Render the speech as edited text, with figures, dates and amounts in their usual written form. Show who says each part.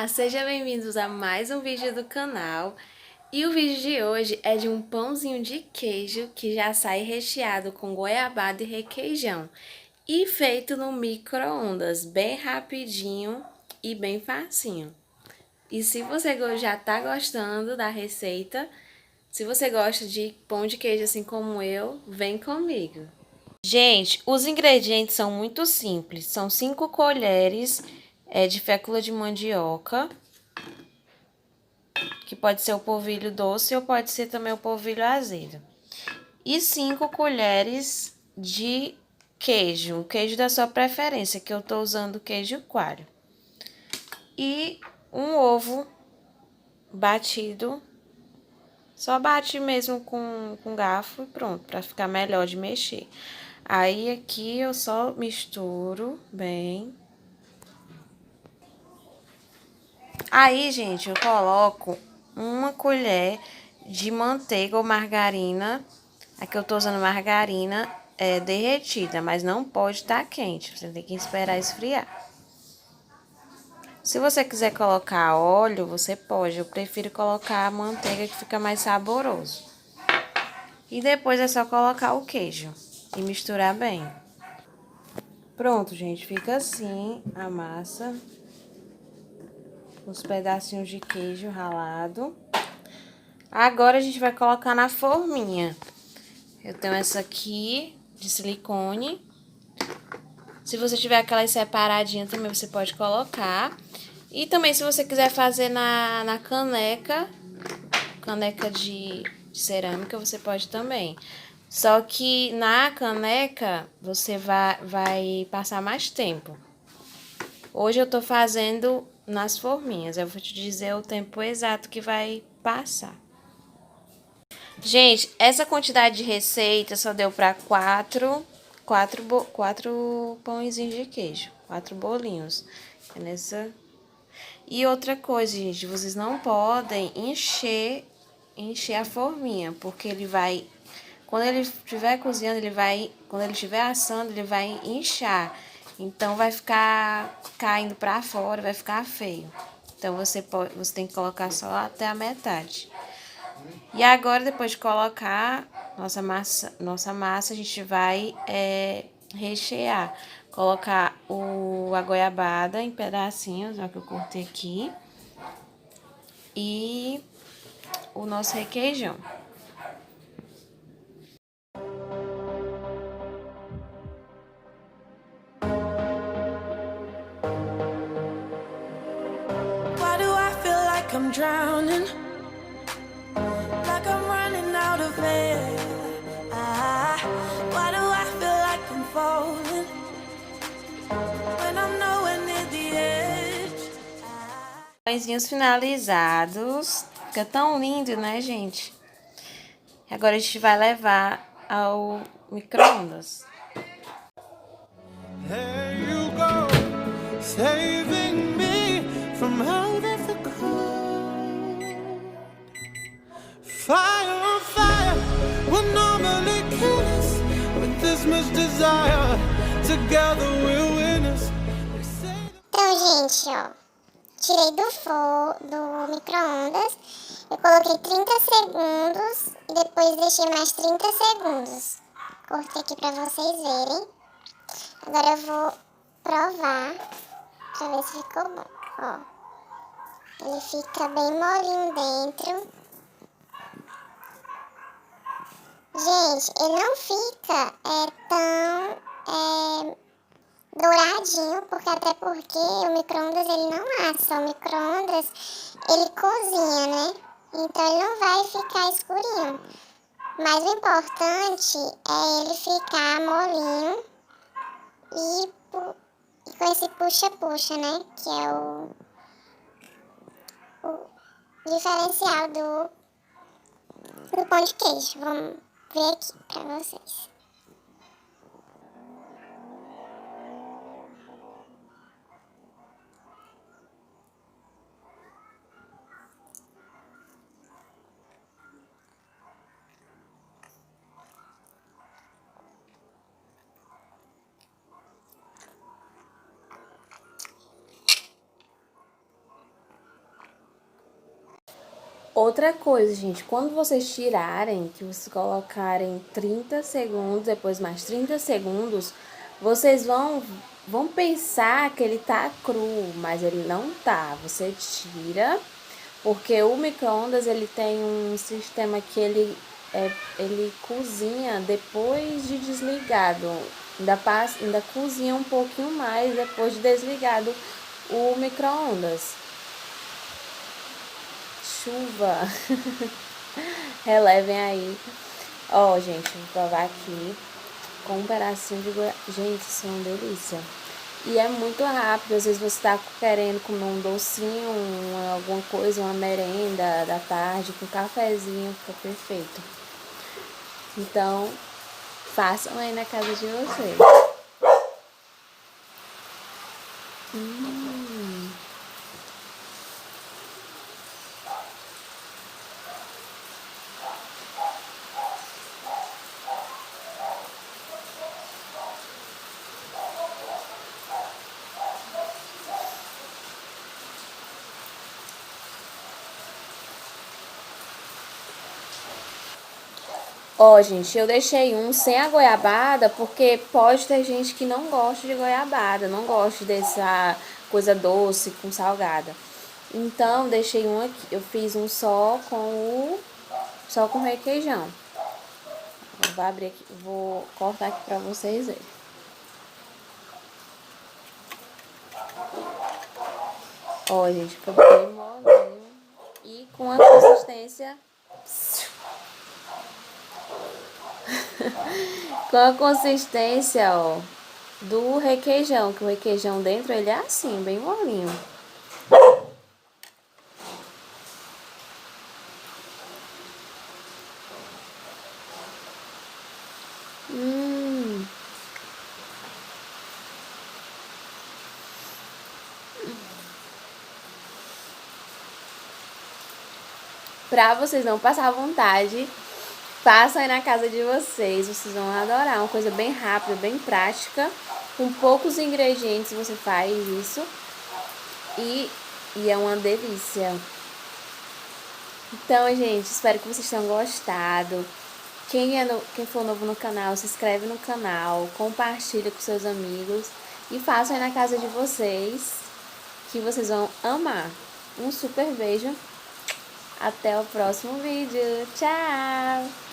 Speaker 1: Olá, sejam bem-vindos a mais um vídeo do canal. E o vídeo de hoje é de um pãozinho de queijo que já sai recheado com goiabada e requeijão. E feito no micro-ondas, bem rapidinho e bem facinho. E se você já tá gostando da receita, se você gosta de pão de queijo assim como eu, vem comigo. Gente, os ingredientes são muito simples. São 5 colheres de fécula de mandioca, que pode ser o polvilho doce ou pode ser também o polvilho azedo. E 5 colheres de queijo, o queijo da sua preferência, que eu tô usando queijo coalho. E um ovo batido, só bate mesmo com garfo e pronto, pra ficar melhor de mexer. Aí aqui eu só misturo bem. Aí, gente, eu coloco uma colher de manteiga ou margarina. Aqui eu tô usando margarina derretida, mas não pode estar quente. Você tem que esperar esfriar. Se você quiser colocar óleo, você pode. Eu prefiro colocar a manteiga que fica mais saboroso. E depois é só colocar o queijo e misturar bem. Pronto, gente, fica assim a massa. Os pedacinhos de queijo ralado. Agora a gente vai colocar na forminha. Eu tenho essa aqui de silicone. Se você tiver aquelas separadinhas também você pode colocar. E também se você quiser fazer na caneca de cerâmica, você pode também. Só que na caneca você vai passar mais tempo. Hoje eu tô fazendo nas forminhas. Eu vou te dizer o tempo exato que vai passar. Gente, essa quantidade de receita só deu para quatro pãezinhos de queijo, 4 bolinhos. É nessa. E outra coisa, gente, vocês não podem encher a forminha, porque ele vai, quando ele estiver cozinhando, quando ele estiver assando, ele vai inchar. Então vai ficar caindo para fora, vai ficar feio. Então você tem que colocar só até a metade. E agora, depois de colocar nossa massa, a gente vai rechear. Colocar a goiabada em pedacinhos, ó, que eu cortei aqui. E o nosso requeijão. Why do I feel like I'm drowning? Like I'm running out of air. Why do I feel like I'm falling when I'm nowhere near the edge? Pãezinhos finalizados. Fica tão lindo, né, gente? Agora a gente vai levar ao micro-ondas. There you go, saving me from out of the cold. Fire, fire, will normally kill us. With this much desire, together we'll win us.
Speaker 2: Então, gente, ó, tirei do micro-ondas, eu coloquei 30 segundos e depois deixei mais 30 segundos. Cortei aqui pra vocês verem. Agora eu vou provar pra ver se ficou bom, ó. Ele fica bem molinho dentro. Gente, ele não fica tão douradinho, até porque o micro-ondas ele não assa, o micro-ondas ele cozinha, né? Então ele não vai ficar escurinho. Mas o importante é ele ficar molinho e com esse puxa-puxa, né? Que é o diferencial do pão de queijo. Vamos ver aqui pra vocês.
Speaker 1: Outra coisa, gente, quando vocês tirarem, que vocês colocarem 30 segundos, depois mais 30 segundos, vocês vão pensar que ele tá cru, mas ele não tá. Você tira, porque o micro-ondas ele tem um sistema que ele cozinha depois de desligado. Ainda cozinha um pouquinho mais depois de desligado o micro-ondas. Chuva. Relevem aí. Ó, gente, vou provar aqui com um pedacinho de goiaba. Gente, isso é uma delícia. E é muito rápido. Às vezes você tá querendo comer um docinho, alguma coisa, uma merenda da tarde, com um cafezinho, fica perfeito. Então, façam aí na casa de vocês. Ó, gente, eu deixei um sem a goiabada, porque pode ter gente que não gosta de goiabada, não gosta dessa coisa doce com salgada. Então, deixei um aqui. Eu fiz um só com requeijão. Eu vou abrir aqui, vou cortar aqui pra vocês verem. Ó, gente, ficou bem molinho e com a consistência com a consistência, ó, do requeijão, que o requeijão dentro ele é assim, bem molinho. Hum. Pra vocês não passar vontade, façam aí na casa de vocês, vocês vão adorar. Uma coisa bem rápida, bem prática, com poucos ingredientes você faz isso e é uma delícia. Então, gente, espero que vocês tenham gostado. Quem for novo no canal, se inscreve no canal, compartilha com seus amigos e façam aí na casa de vocês, que vocês vão amar. Um super beijo. Até o próximo vídeo. Tchau!